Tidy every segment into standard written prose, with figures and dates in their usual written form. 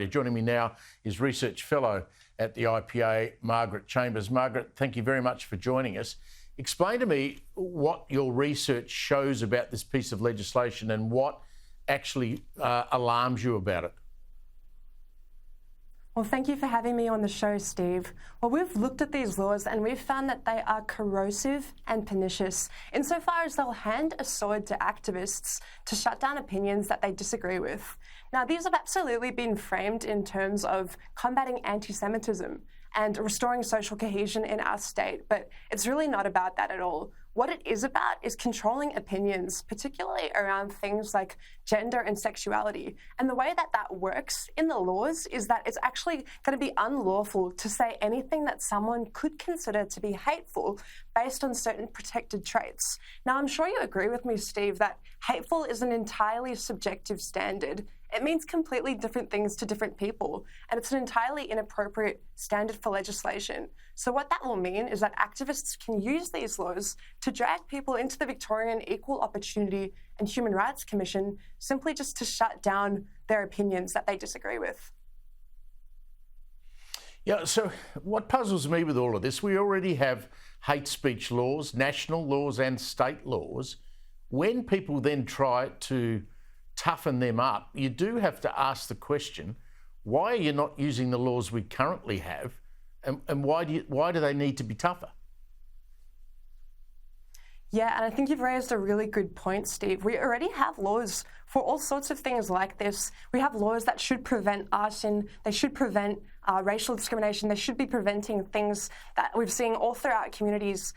Joining me now is Research Fellow at the IPA, Margaret Chambers. Margaret, thank you very much for joining us. Explain to me what your research shows about this piece of legislation and what actually alarms you about it. Well, thank you for having me on the show, Steve. Well, we've looked at these laws and we've found that they are corrosive and pernicious insofar as they'll hand a sword to activists to shut down opinions that they disagree with. Now, these have absolutely been framed in terms of combating anti-Semitism and restoring social cohesion in our state, but it's really not about that at all. What it is about is controlling opinions, particularly around things like gender and sexuality. And the way that that works in the laws is that it's actually going to be unlawful to say anything that someone could consider to be hateful based on certain protected traits. Now, I'm sure you agree with me, Steve, that hateful is an entirely subjective standard. It means completely different things to different people, and it's an entirely inappropriate standard for legislation. So what that will mean is that activists can use these laws to drag people into the Victorian Equal Opportunity and Human Rights Commission simply just to shut down their opinions that they disagree with. Yeah, so what puzzles me with all of this, we already have hate speech laws, national laws and state laws. When people then try to toughen them up, you do have to ask the question, why are you not using the laws we currently have, and why do they need to be tougher? Yeah, and I think you've raised a really good point, Steve. We already have laws for all sorts of things like this. We have laws that should prevent arson, they should prevent racial discrimination, they should be preventing things that we've seen all throughout communities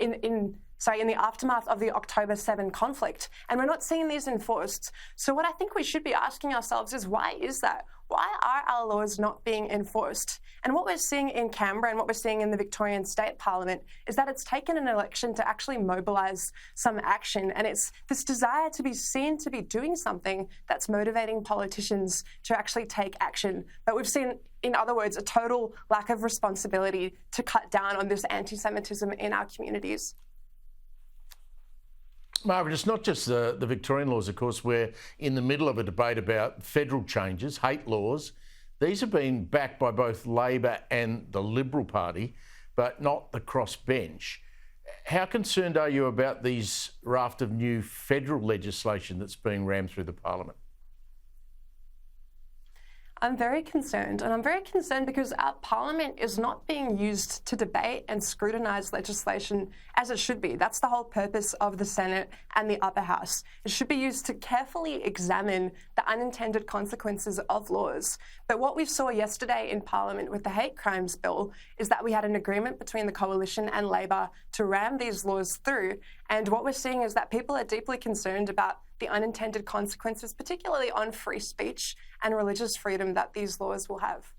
in the aftermath of the October 7 conflict, and we're not seeing these enforced. So what I think we should be asking ourselves is, why is that? Why are our laws not being enforced? And what we're seeing in Canberra and what we're seeing in the Victorian State Parliament is that it's taken an election to actually mobilise some action, and it's this desire to be seen to be doing something that's motivating politicians to actually take action. But we've seen, in other words, a total lack of responsibility to cut down on this anti-Semitism in our communities. Margaret, it's not just the Victorian laws, of course. We're in the middle of a debate about federal changes, hate laws. These have been backed by both Labor and the Liberal Party, but not the crossbench. How concerned are you about these raft of new federal legislation that's being rammed through the Parliament? I'm very concerned, and I'm very concerned because our Parliament is not being used to debate and scrutinise legislation as it should be. That's the whole purpose of the Senate and the Upper House. It should be used to carefully examine the unintended consequences of laws. But what we saw yesterday in Parliament with the hate crimes bill is that we had an agreement between the Coalition and Labor to ram these laws through, and what we're seeing is that people are deeply concerned about the unintended consequences, particularly on free speech and religious freedom, that these laws will have.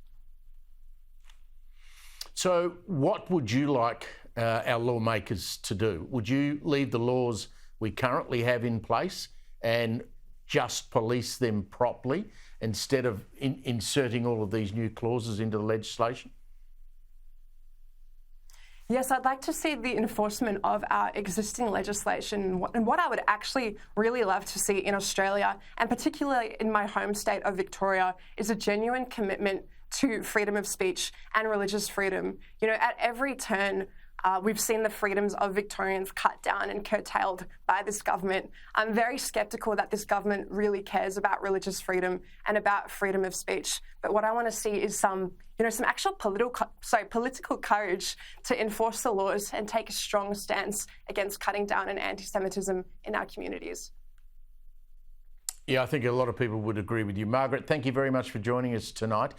So what would you like our lawmakers to do? Would you leave the laws we currently have in place and just police them properly instead of inserting all of these new clauses into the legislation? Yes, I'd like to see the enforcement of our existing legislation. And what I would actually really love to see in Australia, and particularly in my home state of Victoria, is a genuine commitment to freedom of speech and religious freedom. You know, at every turn, we've seen the freedoms of Victorians cut down and curtailed by this government. I'm very sceptical that this government really cares about religious freedom and about freedom of speech. But what I want to see is some actual political courage to enforce the laws and take a strong stance against cutting down on anti-Semitism in our communities. Yeah, I think a lot of people would agree with you. Margaret, thank you very much for joining us tonight.